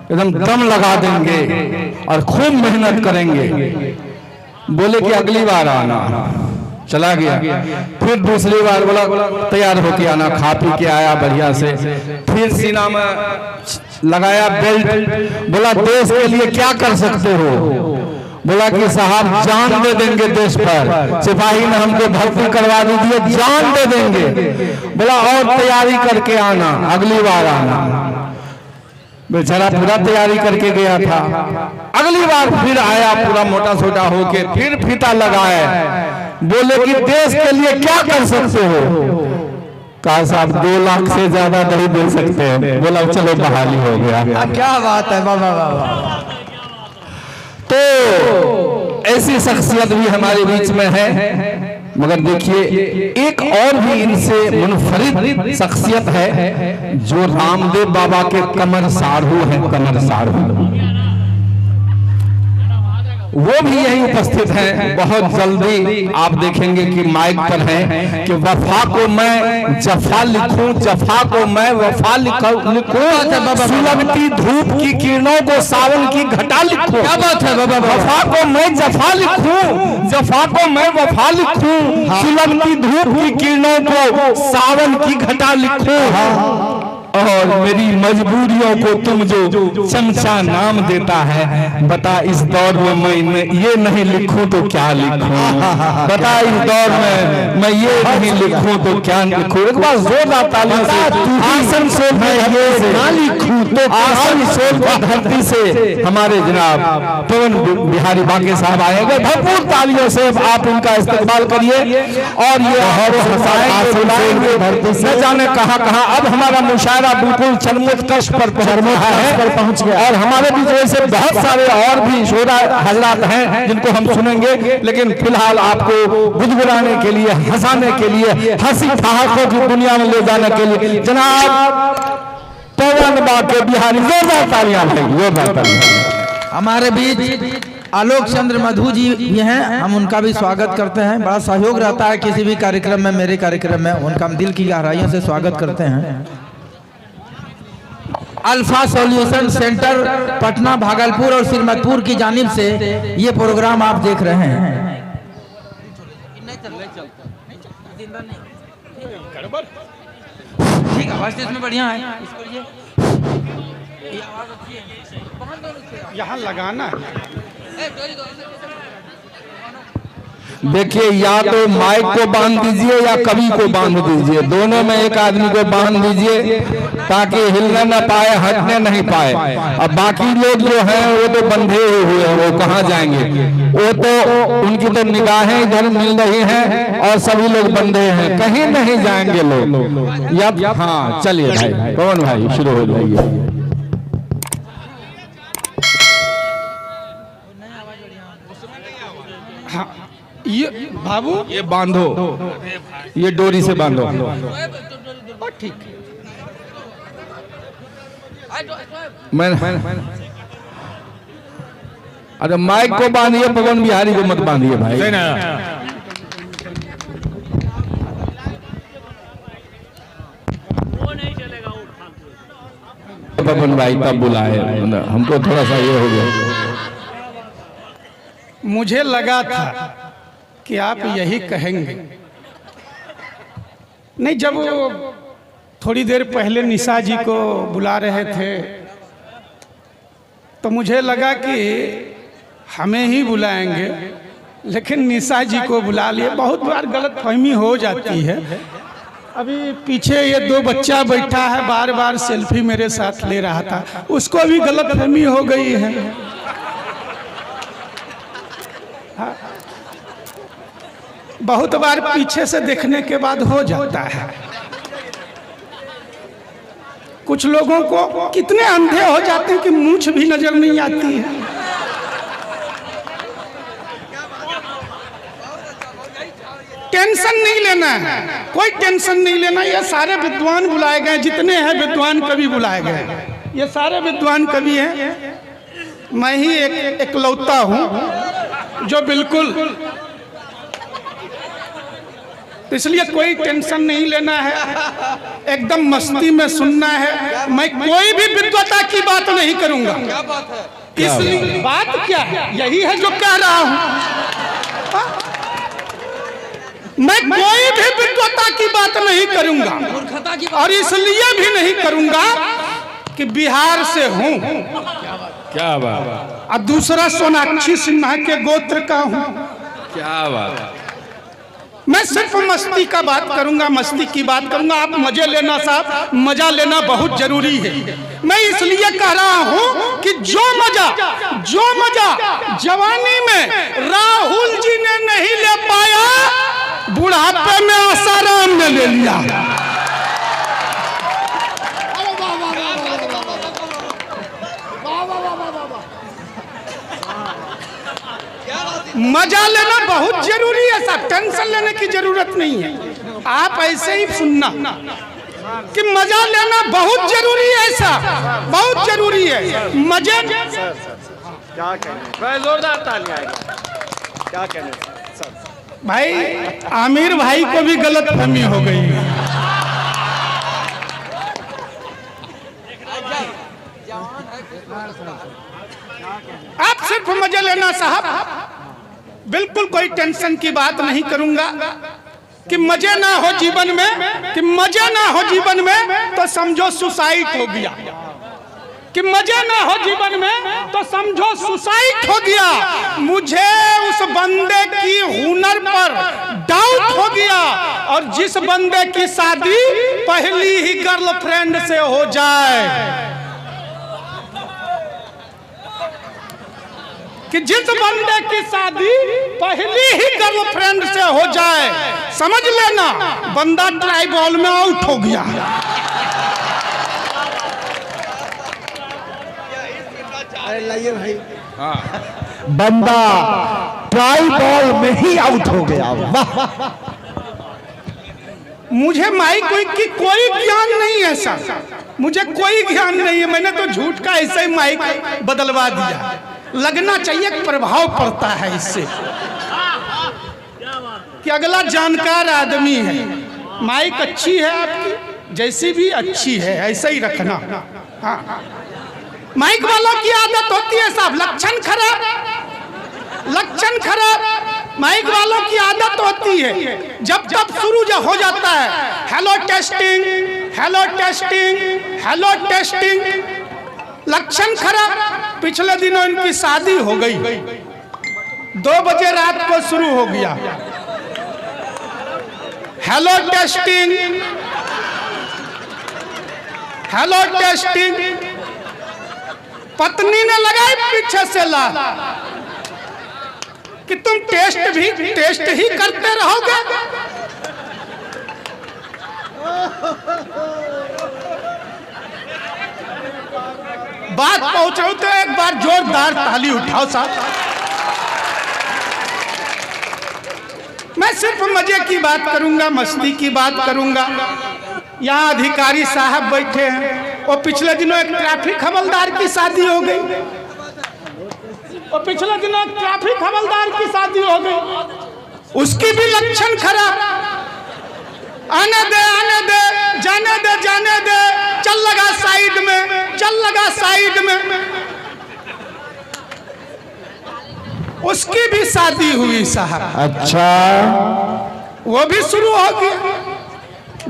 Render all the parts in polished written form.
एकदम दम लगा देंगे और खूब मेहनत करेंगे। बोले कि अगली बार आना, चला गया। फिर दूसरी बार बोला तैयार होके आना, खा पी के आया बढ़िया से। फिर सीना में लगाया बेल्ट, बोला देश के लिए क्या कर सकते हो? बोला कि साहब जान दे देंगे देश पर, सिपाही ने हमको भर्ती करवा दीजिए, जान दे देंगे। बोला और तैयारी करके आना, अगली बार आना। बेचारा पूरा तैयारी करके गया था। अगली बार फिर आया पूरा मोटा सोटा होके, फिर फीता लगाया। बोले कि देश के लिए क्या कर सकते हो? कहा साहब 2 लाख से ज्यादा नहीं दे सकते हैं। बोला चलो बहाली हो गया। क्या बात है, वाह वाह वाह। तो ऐसी शख्सियत भी हमारे बीच में है। मगर देखिए एक और भी इनसे मुनफरिद शख्सियत है जो रामदेव बाबा के कमर साढ़ू हैं, कमर साढ़ू। वो भी यही उपस्थित हैं। बहुत जल्दी आप देखेंगे कि माइक पर हैं कि वफा को मैं जफा लिखूं, जफा को मैं वफा लिखूं, सुलगती धूप की किरणों को सावन की घटा लिखूं। क्या बात है बाबा। वफा को मैं जफा लिखूं, जफा को मैं वफा लिखूं, सुलगती धूप की किरणों को सावन की घटा लिखूं। और मेरी मजबूरियों को तुम जो चमचा नाम देता है, बता इस दौर में मैं ये नहीं लिखूं तो क्या लिखूं? बता इस दौर में मैं ये नहीं लिखूं तो क्या लिखूं? एक बार जोरदार तालियों से आसनसोल में ये ना लिखूं तो आसनसोल की धरती से हमारे जनाब पवन बिहारी बांके साहब आएंगे। भरपूर तालियों से आप उनका इस्तेमाल करिए। और ये न जाने कहां कहां अब हमारा मुशायरा बिल्कुल चरमोत्कर्ष पर पहुंच गया। और हमारे बीच ऐसे बहुत सारे और भी शोरा हजरात हैं जिनको हम सुनेंगे, लेकिन फिलहाल आपको गुदगुदाने के लिए, हंसाने के लिए, हंसी ठहाकों की दुनिया में ले जाने के लिए जनाब पवन बांके बिहारी, जोरदार तालियां भाई, जोरदार तालियां। हमारे बीच आलोक चंद्र मधु जी भी हैं, हम उनका भी स्वागत करते हैं। बड़ा सहयोग रहता है किसी भी कार्यक्रम में, मेरे कार्यक्रम में, उनका हम दिल की गहराइयों से स्वागत करते हैं। Alpha solution centre Patna, Bhagalpur और श्रीमतपुर की जानिब से ये प्रोग्राम आप देख रहे हैं। ठीक है, आवाज इसमें बढ़िया है, यहाँ लगाना है। देखिए या तो माइक को बांध दीजिए या कवि को बांध दीजिए, दोनों में एक आदमी को बांध दीजिए ताकि हिलने न पाए, हटने नहीं पाए। अब बाकी लोग जो हैं वो तो बंधे हुए हैं, वो कहाँ जाएंगे? वो तो उनकी तो निगाहें इधर मिल रही हैं और सभी लोग बंधे हैं, कहीं नहीं जाएंगे लोग। या हाँ चलिए भाई, कौन भाई शुरू हो जाइए। हाँ ये बाबू ये बांधो, ये डोरी से बांधो। ठीक मैं अरे माइक को बांधिए, पवन बिहारी को मत बांधिए भाई। पवन भाई तब बुलाए, हमको थोड़ा सा ये हो गया। मुझे लगा था कि आप यही कहेंगे। नहीं, जब वो थोड़ी देर पहले निशा जी को बुला रहे थे तो मुझे लगा कि हमें ही बुलाएंगे, लेकिन निशा जी को बुला लिए। बहुत बार गलतफहमी हो जाती है। अभी पीछे ये 2 बच्चा बैठा है, बार बार सेल्फी मेरे साथ ले रहा था, उसको भी गलतफहमी हो गई है। हाँ। बहुत बार पीछे से देखने के बाद हो जाता है। कुछ लोगों को कितने अंधे हो जाते हैं कि मूंछ भी नजर नहीं आती है। टेंशन नहीं लेना है, कोई टेंशन नहीं लेना। ये सारे विद्वान बुलाए गए, जितने हैं विद्वान कवि बुलाए गए, ये सारे विद्वान कवि हैं। मैं ही एक इकलौता हूँ जो बिल्कुल तो इसलिए कोई टेंशन नहीं लेना है, एकदम मस्ती में सुनना है। मैं कोई भी विद्वता की बात नहीं करूंगा। क्या बात है? इसलिए बात क्या है, यही है जो कह रहा हूं। मैं कोई भी विद्वता की बात नहीं करूंगा, मूर्खता की और इसलिए भी नहीं करूंगा कि बिहार से हूं, क्या बात, और दूसरा सोनाक्षी सिन्हा के गोत्र का हूं। क्या बात। मैं सिर्फ मस्ती का बात करूंगा, मस्ती की बात करूंगा। आप मजे लेना साहब, मजा लेना बहुत जरूरी है। मैं इसलिए कह रहा हूं कि जो मजा जवानी में राहुल जी ने नहीं ले पाया, बुढ़ापे में आसाराम ने ले लिया। मजा लेना बहुत जरूरी है साहब, टेंशन लेने की जरूरत नहीं है। आप ऐसे ही सुनना कि मजा लेना बहुत जरूरी है, ऐसा बहुत जरूरी है। मजे क्या कहने, जोरदार ताली आएगी। क्या कहने सर? भाई आमिर भाई को भी गलतफहमी हो गई है। आप सिर्फ मजे लेना साहब, बिल्कुल कोई टेंशन की बात नहीं करूंगा। कि मजे ना हो जीवन में, कि मजे ना हो जीवन में तो समझो सुसाइड हो गया। कि मजे ना हो जीवन में तो समझो सुसाइड हो गया। मुझे उस बंदे की हुनर पर डाउट हो गया, और जिस बंदे की शादी पहली ही गर्लफ्रेंड से हो जाए, कि जिस बंदे की शादी पहली ही गर्लफ्रेंड से हो जाए, समझ लेना बंदा ट्राइबल में आउट हो गया। अरे लाइए भाई, बंदा ट्राई बॉल में ही आउट हो गया। वाह, मुझे माइक की कोई ज्ञान नहीं है सर, मुझे कोई ज्ञान नहीं है। मैंने तो झूठ का ऐसे ही माइक बदलवा दिया। लगना चाहिए, प्रभाव पड़ता है इससे कि अगला जानकार आदमी है। माइक अच्छी है आपकी, जैसी भी अच्छी है ऐसा ही रखना। हाँ, माइक वालों की आदत होती है साहब, लक्षण खराब माइक वालों की आदत होती है। जब तब शुरू हो जाता है, hello testing, hello testing, hello testing, लक्षण खराब। पिछले दिनों इनकी शादी हो गई, 2 बजे रात को शुरू हो गया, हेलो टेस्टिंग, हेलो टेस्टिंग। पत्नी ने लगाई पीछे से ला कि तुम टेस्ट ही करते रहोगे। बात पहुंचाओ तो एक बार जोरदार ताली उठाओ साहब। मैं सिर्फ मजे की बात करूंगा, मस्ती की बात करूंगा। यहाँ अधिकारी साहब बैठे हैं, और पिछले दिनों एक ट्रैफिक हवलदार की शादी हो गई, और पिछले दिनों एक ट्रैफिक हवलदार की शादी हो गई, उसकी भी लक्षण खराब। आने दे, जाने दे, चल लगा साइड में। उसकी भी शादी हुई साहब। अच्छा, वो भी शुरू हो गया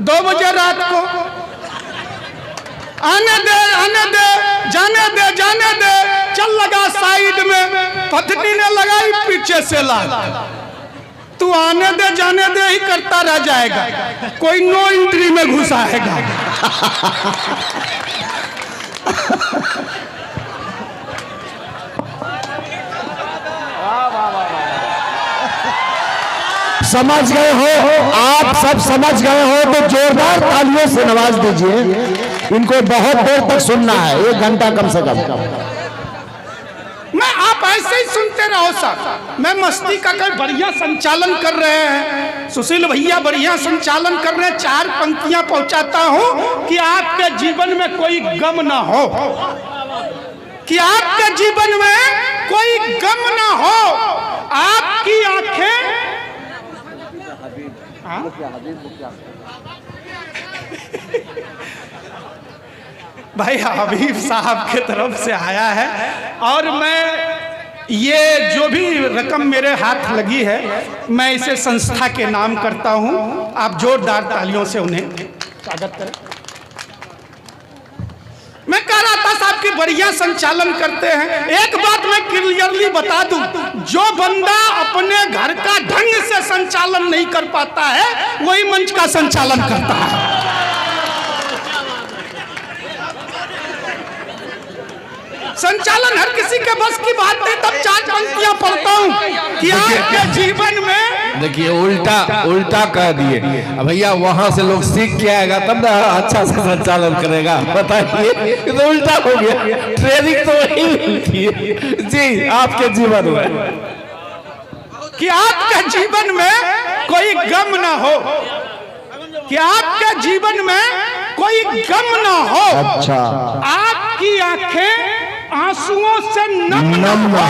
2 बजे रात को। आने दे, जाने दे, चल लगा साइड में। पत्नी ने लगाई पीछे से लाल। तू आने दे, जाने दे ही करता रह जाएगा, कोई नो एंट्री में घुसाएगा। समझ गए हो आप, सब समझ गए हो तो जोरदार तालियों से नवाज दीजिए। इनको बहुत देर तक सुनना है, 1 घंटा कम से कम। मैं आप ऐसे ही सुनते रहो सर। मैं मस्ती का कोई बढ़िया संचालन कर रहे हैं, सुशील भैया बढ़िया संचालन कर रहे हैं। 4 पंक्तियां पहुंचाता हूं कि आपके जीवन में कोई गम ना हो, कि आपके जीवन में कोई गम ना हो। आपकी आंखें भाई हबीब साहब के तरफ से आया है और मैं ये जो भी रकम मेरे हाथ लगी है मैं इसे संस्था के नाम करता हूं। आप जोरदार तालियों से उन्हें स्वागत करें। मैं कह रहा था साहब कि बढ़िया संचालन करते हैं। एक बात मैं क्लियरली बता दूं, जो बंदा अपने घर का ढंग से संचालन नहीं कर पाता है वही मंच का संचालन करता है। संचालन हर किसी के बस की बात नहीं। तब 4 पंक्तियां पढ़ता हूं कि आपके जीवन में देखिए उल्टा कह दिए। भैया वहां से लोग सीख के आएगा तब ना अच्छा से संचालन करेगा। बताइए ये तो उल्टा हो गया। ट्रेनिंग तो वही मिलती है जी आपके जीवन में कि आपके जीवन में कोई गम ना हो, कि आपके जीवन में कोई गम ना हो। अच्छा। आपकी आंखें आंसुओं से नम हो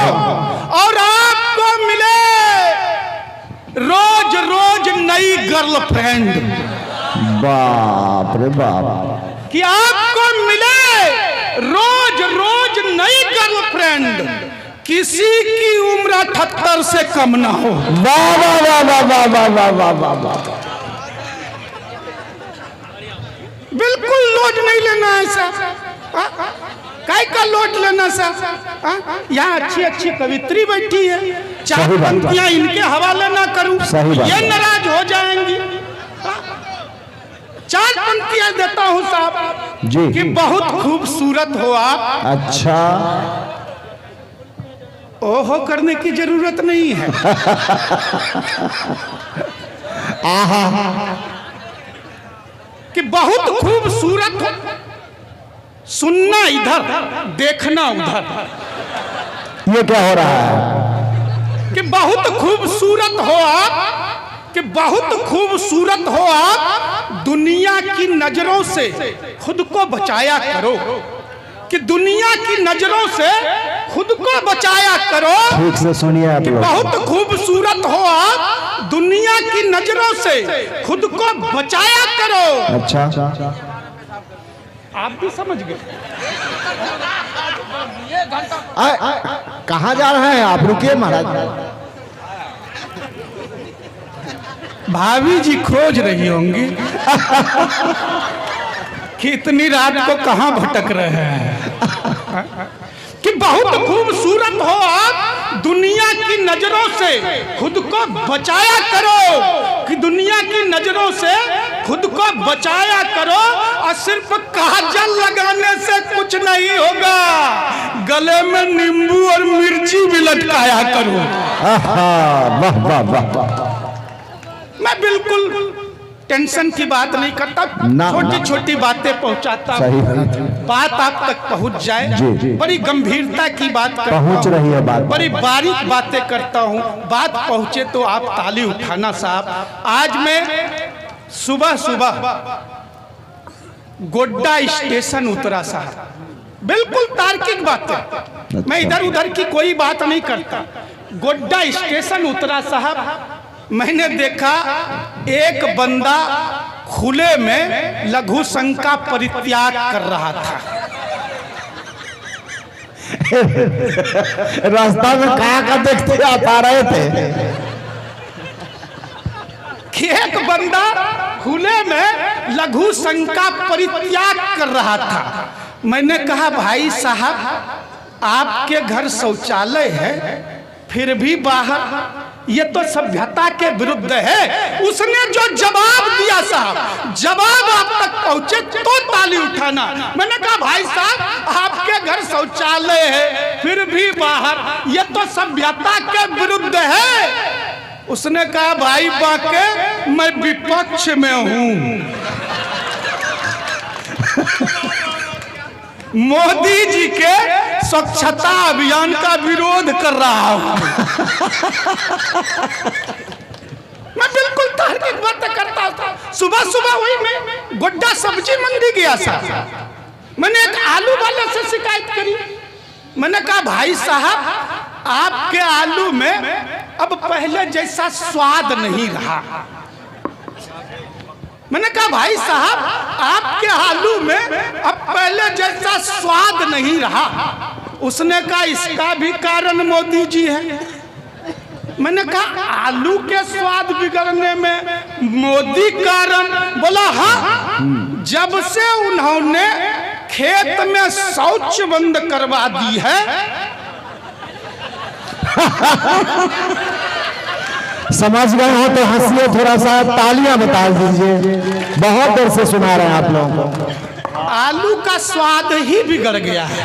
और आपको मिले रोज रोज नई गर्लफ्रेंड। बाप रे बाप। कि आपको मिले रोज रोज नई गर्लफ्रेंड, किसी की उम्र 78 से कम ना हो। वाह वाह वाह वाह वाह वाह वाह वाह वाह वाह। बिल्कुल लोड नहीं लेना है सर। काय का लोड लेना सर? यहाँ अच्छी अच्छी कवित्री बैठी है, 4 पंक्तियां इनके हवाले ना करूं ये नाराज हो जाएंगी। 4 पंक्तियां देता हूं साहब जी कि बहुत खूबसूरत हो आप। अच्छा। ओहो करने की जरूरत नहीं है। कि बहुत खूबसूरत हो, सुनना इधर देखना उधर। ये क्या हो रहा है? कि बहुत खूबसूरत हो आप, कि बहुत खूबसूरत हो आप, दुनिया की नजरों से खुद को बचाया करो। कि दुनिया की नजरों से खुद को बचाया करो। ठीक से सुनिए आप लोग। बहुत खूबसूरत हो आप, दुनिया की नजरों से खुद को बचाया करो। अच्छा। आप भी समझ गए। कहाँ जा रहे हैं आप? रुकिए महाराज। भाभी जी खोज रही होंगी कि इतनी रात को कहां भटक रहे हैं। कि बहुत खूबसूरत हो आप, दुनिया की नजरों से खुद को बचाया करो। कि दुनिया की नजरों से खुद को बचाया करो और सिर्फ काजल लगाने से कुछ नहीं होगा, गले में नींबू और मिर्ची भी लटकाया करो। वाह वाह वाह। मैं बिल्कुल टेंशन की बात नहीं करता, छोटी छोटी बातें पहुंचाता हूं, बात आप तक पहुंच जाए। जी। बड़ी गंभीरता की बात करता पहुंच रही है बात। बड़ी बारीक बातें करता हूं, बात पहुंचे तो आप ताली उठाना साहब। आज मैं सुबह सुबह गोड्डा स्टेशन उतरा साहब, बिल्कुल तार्किक बात है, मैं इधर उधर की कोई बात नहीं करता। गोड्डा स्टेशन उतरा साहब, मैंने देखा एक बंदा खुले में लघु संघ का परित्याग कर रहा था। रास्ता में कहाँ देखते आप आ रहे थे कि एक बंदा खुले में लघु संघ का परित्याग कर रहा था। मैंने कहा भाई साहब आपके घर शौचालय है फिर भी बाहर, ये तो सभ्यता के विरुद्ध है। उसने जो जवाब दिया साहब, जवाब आप तक पहुंचे तो ताली उठाना। मैंने कहा भाई साहब आपके घर शौचालय है फिर भी बाहर, ये तो सभ्यता के विरुद्ध है। उसने कहा भाई बाके मैं विपक्ष में हूं, मोदी जी के स्वच्छता अभियान का विरोध कर रहा हूं। मैं बिल्कुल तार्किक बात करता था। सुबह सुबह वही मैं गोड्डा सब्जी मंडी गया था, मैंने एक आलू वाले से शिकायत करी। मैंने कहा भाई साहब आपके आलू में अब पहले जैसा स्वाद नहीं रहा। मैंने कहा भाई साहब आपके आलू में अब पहले जैसा स्वाद नहीं रहा। उसने कहा इसका भी कारण मोदी जी है। मैंने कहा आलू के स्वाद बिगड़ने में मोदी कारण? बोला हाँ, जब से उन्होंने खेत में शौच बंद करवा दी है। समझ गए हो तो हंसिए, थोड़ा सा तालियां बता दीजिए, बहुत देर से सुना रहे हैं आप लोगों को। आलू का स्वाद ही बिगड़ गया है।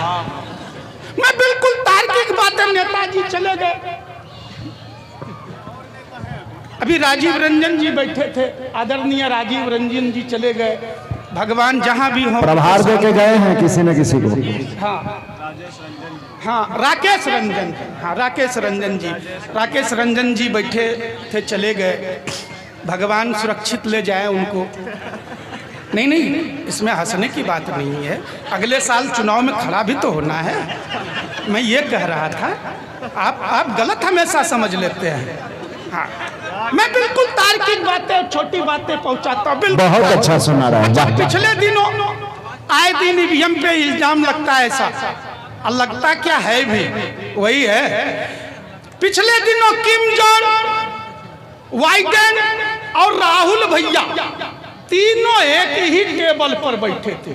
मैं बिल्कुल तार्किक बातें, नेताजी चले गए, अभी राजीव रंजन जी बैठे थे, आदरणीय राजीव रंजन जी चले गए। भगवान जहां भी हो, प्रभार दे के गए हैं किसी न किसी को। हाँ राकेश रंजन, हाँ राकेश रंजन जी, राकेश रंजन जी बैठे थे, चले गए। भगवान सुरक्षित ले जाए उनको। नहीं नहीं, इसमें हंसने की बात नहीं है, अगले साल चुनाव में खड़ा भी तो होना है। मैं ये कह रहा था, आप गलत हमेशा समझ लेते हैं। हाँ, मैं बिल्कुल तार्किक बातें, छोटी बातें पहुंचाता हूँ। बहुत अच्छा सुना रहा है। पिछले दिनों आए दिन ईवीएम पे इल्जाम लगता है ऐसा, और लगता क्या है भी वही है। पिछले दिनों किम जोंग, बाइडेन और राहुल भैया तीनों एक ही टेबल पर बैठे थे,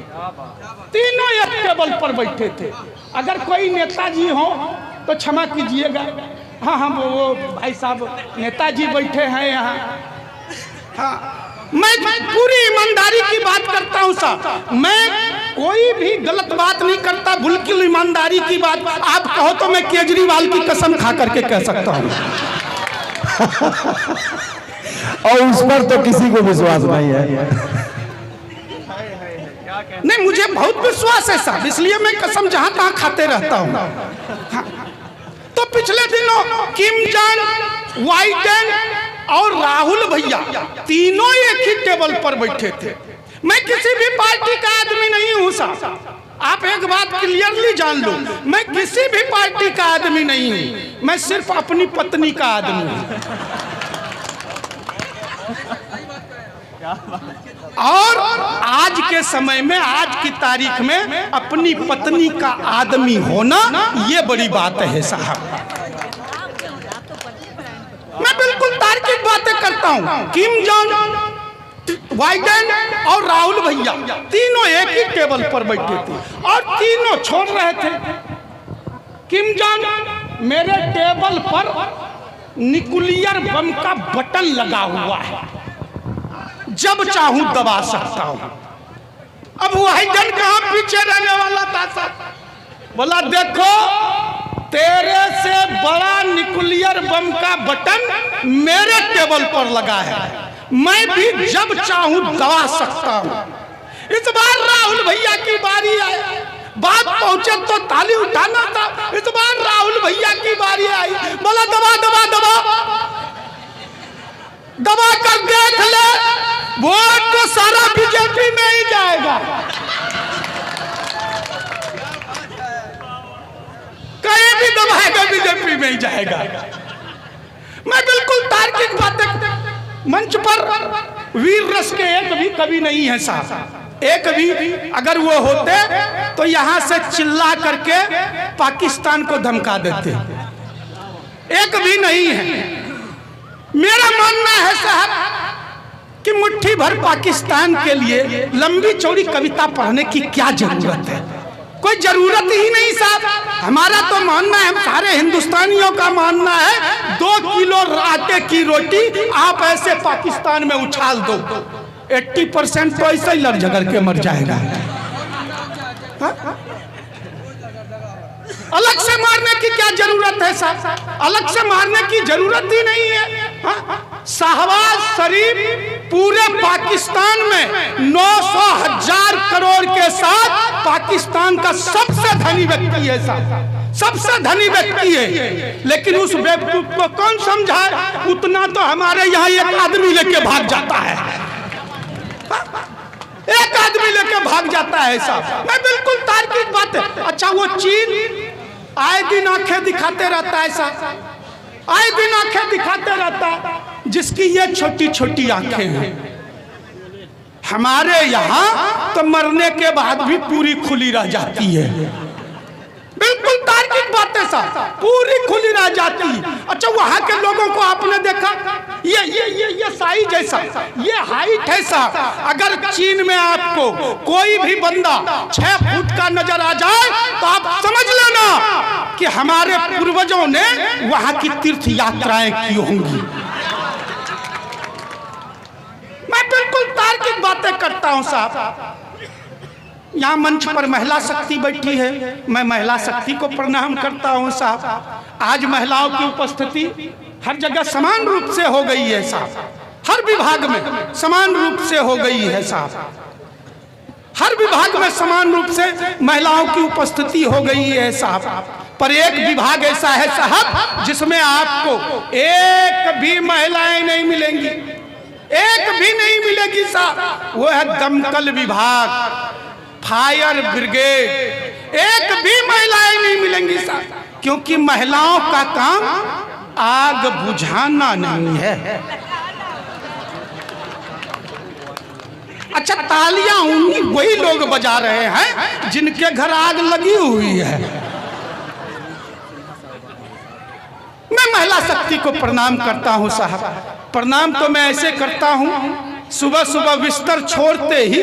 तीनों एक टेबल पर बैठे थे। अगर कोई नेताजी हो तो क्षमा कीजिएगा, हाँ हाँ वो भाई साहब नेताजी बैठे हैं यहाँ। हाँ, मैं पूरी ईमानदारी की बात करता हूँ साहब, मैं कोई भी गलत बात नहीं करता, बिल्कुल ईमानदारी की बात। आप कहो तो मैं केजरीवाल की कसम खा करके कह सकता हूँ। और उस पर तो किसी को विश्वास नहीं है। नहीं, मुझे बहुत विश्वास है साहब, इसलिए मैं कसम जहां तहां खाते रहता हूँ। हाँ। तो पिछले दिनों किम जोंग, बाइडेन और राहुल भैया तीनों एक ही टेबल पर बैठे थे। मैं किसी भी पार्टी का आदमी नहीं हूं साहब, आप एक बात क्लियरली जान लो, मैं किसी भी पार्टी का आदमी नहीं हूं, मैं सिर्फ अपनी पत्नी का आदमी हूं। और आज के समय में, आज की तारीख में अपनी पत्नी का आदमी होना ये बड़ी बात है साहब। मैं बिल्कुल तार्किक बातें करता हूँ। किम जोंग, बाइडेन और राहुल भैया तीनों एक ही टेबल पर बैठे थे और तीनों छोड़ रहे थे। किम जोंग, मेरे टेबल पर न्यूक्लियर बम का बटन लगा हुआ है, जब चाहूं दबा सकता हूं। अब बाइडेन कहां पीछे रहने वाला था साहब। बोला देखो, तेरे से बड़ा न्यूक्लियर बम का बटन मेरे टेबल पर लगा है, मैं भी जब चाहूं दबा सकता हूं। इस बार राहुल भैया की बारी आई, बात पहुंचे तो ताली उठाना था। इस बार राहुल भैया की बारी आई, बोला दबा दबा दबा दबा कर देख ले, वोट तो सारा बीजेपी में ही जाएगा। कहीं भी दबाएगा बीजेपी में ही जाएगा। मैं बिल्कुल तार्किक बातें, मंच पर वीर रस के एक भी कवि नहीं है साहब, एक भी अगर वो होते तो यहां से चिल्ला करके पाकिस्तान को धमका देते, एक भी नहीं है। मेरा मानना है साहब कि मुट्ठी भर पाकिस्तान के लिए लंबी चौड़ी कविता पढ़ने की क्या जरूरत है, कोई जरूरत ही नहीं साहब। हमारा तो मानना है, हम सारे हिंदुस्तानियों का मानना है, 2 किलो आटे की रोटी आप ऐसे पाकिस्तान में उछाल दो, 80% तो ऐसे ही लड़ झगड़ के मर जाएगा। अलग से मारने की क्या जरूरत है साहब, अलग से मारने की जरूरत ही नहीं है। शहबाज शरीफ पूरे पाकिस्तान में 900,000 करोड़ के साथ पाकिस्तान का सबसे धनी व्यक्ति है साहब, सबसे धनी व्यक्ति है। लेकिन उस बेवकूफ को कौन समझाए, उतना तो हमारे यहाँ एक आदमी लेके भाग जाता है, एक आदमी लेके भाग जाता है साहब। मैं बिल्कुल तार्किक बात है। अच्छा, वो चीन आए दिन आंखें दिखाते रहता है साहब, आए दिन आंखें दिखाते रहता है, जिसकी ये छोटी छोटी आंखें हैं, हमारे यहाँ तो मरने के बाद भी पूरी खुली रह जाती है। बिल्कुल तार्किक बातें साहब, पूरी खुली रह जाती है। अच्छा, वहां के लोगों को आपने देखा, ये साई जैसा, ये हाइट है साहब। अगर चीन में आपको कोई भी बंदा 6 फुट का नजर आ जाए तो आप समझ लेना कि हमारे पूर्वजों ने वहां की तीर्थ यात्राएं की होंगी। मैं बिल्कुल तार्किक बातें करता हूं साहब। यहाँ मंच पर महिला शक्ति बैठी है, मैं महिला शक्ति को प्रणाम करता हूँ साहब। आज महिलाओं की उपस्थिति हर जगह समान रूप से हो गई है साहब, हर विभाग में समान रूप से हो गई है साहब, हर विभाग में समान रूप से महिलाओं की उपस्थिति हो गई है साहब। पर एक विभाग ऐसा है साहब जिसमें आपको एक भी महिलाएं नहीं मिलेंगी, एक भी नहीं मिलेगी साहब। वो है दमकल विभाग, फायर ब्रिगेड। एक भी महिलाएं नहीं मिलेंगी साहब, क्योंकि महिलाओं का काम आग बुझाना नहीं है। अच्छा, तालियां वही लोग बजा रहे हैं जिनके घर आग लगी हुई है। मैं महिला शक्ति को प्रणाम करता हूं साहब। प्रणाम तो मैं ऐसे करता हूं, सुबह सुबह बिस्तर छोड़ते ही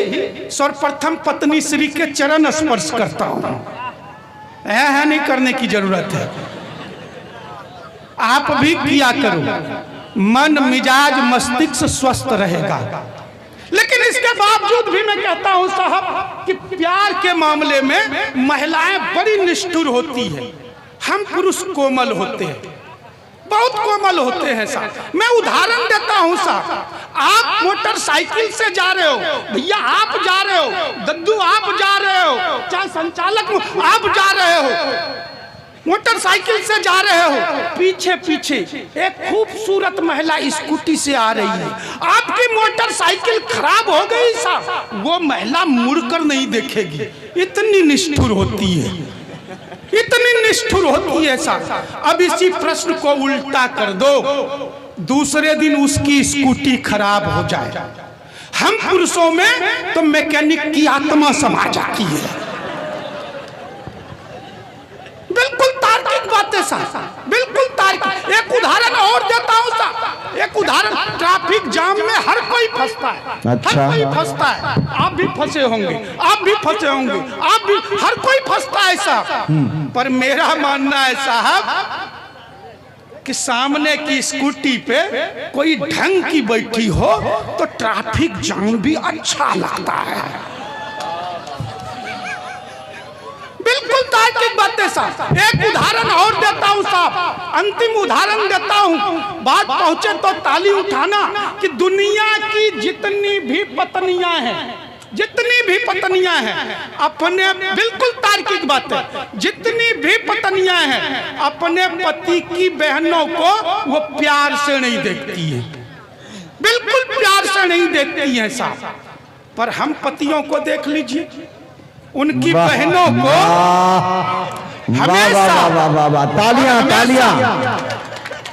सर्वप्रथम पत्नी श्री के चरण स्पर्श करता हूं। है नहीं करने की जरूरत है, आप भी किया करो, मन मिजाज मस्तिष्क स्वस्थ रहेगा। लेकिन इसके बावजूद भी मैं कहता हूं साहब कि प्यार के मामले में महिलाएं बड़ी निष्ठुर होती है, हम पुरुष कोमल होते हैं, बहुत कोमल होते हैं साहब। मैं उदाहरण देता हूं साहब, आप मोटरसाइकिल से जा रहे हो, भैया आप जा रहे हो, दद्दू आप जा रहे हो, चाहे संचालक आप जा रहे हो, मोटरसाइकिल से जा रहे हो, पीछे पीछे एक खूबसूरत महिला स्कूटी से आ रही है, आपकी मोटरसाइकिल खराब हो गई साहब, वो महिला मुड़कर नहीं देखेगी। इतनी निष्ठुर होती है, इतनी निष्ठुर होती है साहब। अब इसी प्रश्न को उल्टा कर दो, दूसरे दिन उसकी स्कूटी खराब हो जाए, हम पुरुषों में तो मैकेनिक की आत्मा समा जाती है। बिल्कुल तार्किक बातें साहब, बिल्कुल तार्किक। एक उदाहरण और देता हूं साहब, एक उदाहरण, ट्रैफिक जाम में हर कोई फंसता है, अच्छा। हर कोई फंसता है, आप भी फंसे होंगे, आप भी फंसे होंगे, आप भी, हर कोई फंसता है साहब। पर मेरा मानना है साहब कि सामने की स्कूटी पे कोई ढंग की बैठी हो तो ट्रैफिक जाम भी अच्छा लगता है। बिल्कुल तार्किक बातें साहब। एक उदाहरण और देता हूं साहब, अंतिम उदाहरण देता हूं, बात पहुंचे तो ताली उठाना कि दुनिया की जितनी भी पत्नियां हैं, जितनी भी पत्नियां हैं अपने, बिल्कुल तार्किक बात है, जितनी भी पत्नियां हैं अपने पति की बहनों को वो प्यार से नहीं देखती है, बिल्कुल प्यार से नहीं देखती है साहब। पर हम पतियों को देख लीजिए, उनकी बहनों को हमेशा तालियां तालियां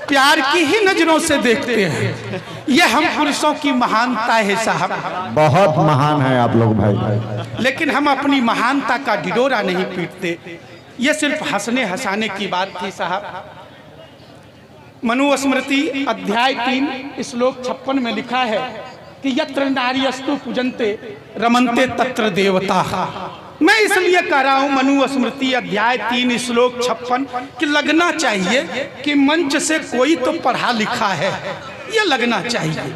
प्यार की ही नजरों से देखते हैं। ये हम पुरुषों की महानता है साहब, बहुत महान है आप लोग भाई। लेकिन हम अपनी महानता का ढिढोरा नहीं पीटते। ये सिर्फ हंसने हंसाने की बात थी साहब। मनुस्मृति अध्याय 3 श्लोक 56 में लिखा है कि यत्र नार्यस्तु पूजन्ते रमन्ते तत्र देवता। मैं इसलिए कह रहा हूं मनुस्मृति अध्याय 3 श्लोक 56 कि लगना चाहिए कि मंच से कोई तो पढ़ा लिखा है, ये लगना चाहिए।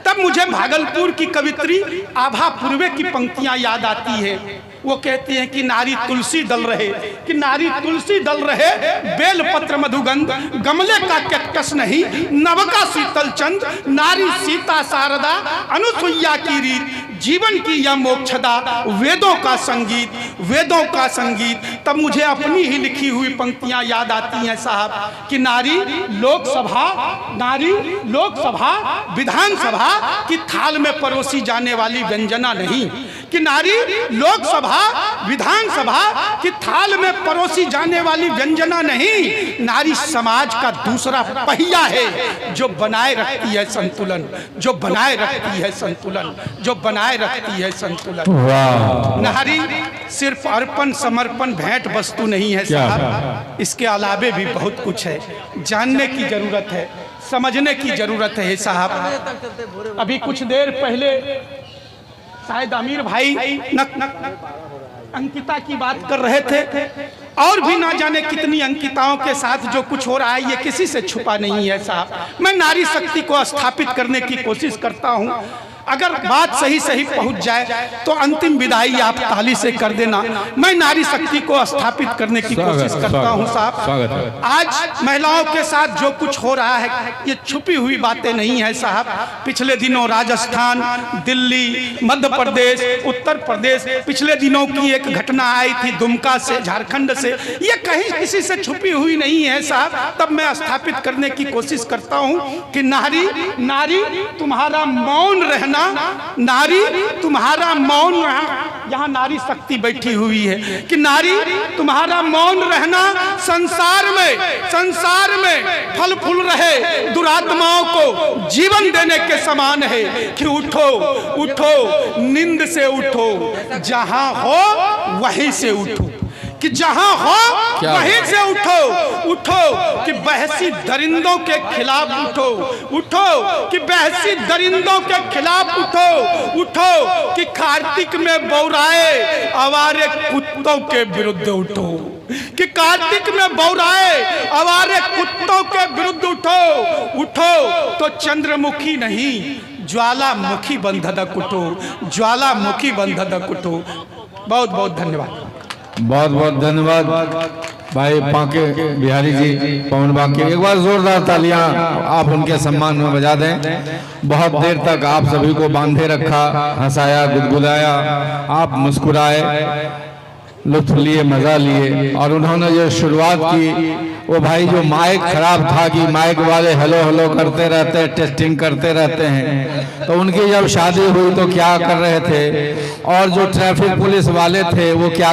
तब मुझे भागलपुर की कवित्री आभा पूर्वे की पंक्तियां याद आती है। वो कहती हैं कि नारी तुलसी दल रहे, कि नारी तुलसी दल रहे, बेलपत्र मधुगंध, गमले का कैक्टस नहीं, नवका शीतल चंद, नारी सीता शारदा, अनुसुईया की रीत, जीवन की यह मोक्षदा, वेदों का संगीत, वेदों का संगीत। तब मुझे अपनी ही लिखी हुई पंक्तियां याद आती हैं साहब कि नारी लोकसभा, नारी लोकसभा विधानसभा की थाल में परोसी जाने वाली व्यंजना नहीं, कि नारी लोकसभा विधानसभा की थाल में परोसी जाने वाली व्यंजना नहीं, नारी समाज का दूसरा पहिया है जो बनाए रखती है संतुलन, जो बनाए रखती है संतुलन, जो बनाए रखती है संतुलन। नारी सिर्फ अर्पण समर्पण भेंट वस्तु नहीं है साहब, इसके अलावे भी बहुत कुछ है। जानने की जरूरत है, समझने की जरूरत है साहब। अभी कुछ देर पहले शायद आमिर भाई अंकिता की बात कर रहे थे, और भी ना जाने कितनी अंकिताओं के साथ जो कुछ हो रहा है ये किसी से छुपा नहीं है साहब। मैं नारी शक्ति को स्थापित करने की कोशिश करता हूँ। अगर बात सही सही पहुंच जाए तो अंतिम विदाई आप ताली से कर देना। मैं नारी शक्ति को स्थापित करने की कोशिश करता हूं साहब। आज महिलाओं के साथ जो कुछ हो रहा है ये छुपी हुई बातें नहीं है साहब। पिछले दिनों राजस्थान, दिल्ली, मध्य प्रदेश, उत्तर प्रदेश, पिछले दिनों की एक घटना आई थी दुमका से, झारखंड से, ये कहीं किसी से छुपी हुई नहीं है साहब। तब मैं स्थापित करने की कोशिश करता हूं कि नारी नारी तुम्हारा मौन रहना, नारी तुम्हारा मौन, यहाँ नारी शक्ति बैठी हुई है कि नारी तुम्हारा मौन रहना संसार में फल फूल रहे दुरात्माओं को जीवन देने के समान है कि उठो उठो नींद से उठो, जहां हो वहीं से उठो, कि जहां हो वहीं से उठो, उठो कि बहसी दरिंदों के खिलाफ उठो, उठो कि बहसी दरिंदों के खिलाफ उठो, उठो कि कार्तिक में बौराए आवारे कुत्तों के विरुद्ध उठो, कि कार्तिक में बौराए आवारे कुत्तों के विरुद्ध उठो, उठो तो चंद्रमुखी नहीं ज्वालामुखी बंधदक उठो, ज्वालामुखी बंधदक उठो। बहुत बहुत धन्यवाद। बहुत बहुत धन्यवाद भाई बांके बिहारी जी, पवन बांके। एक बार जोरदार तालियां आप उनके सम्मान में बजा दें। बहुत देर तक आप सभी को बांधे रखा, हंसाया, गुदगुदाया, आप मुस्कुराए, लुत्फ लिए, मजा लिए। और उन्होंने जो शुरुआत की वो भाई जो माइक खराब था कि माइक वाले हेलो हेलो करते रहते हैं, टेस्टिंग करते रहते हैं, तो उनकी जब शादी हुई तो क्या कर रहे थे, और जो ट्रैफिक पुलिस वाले थे वो क्या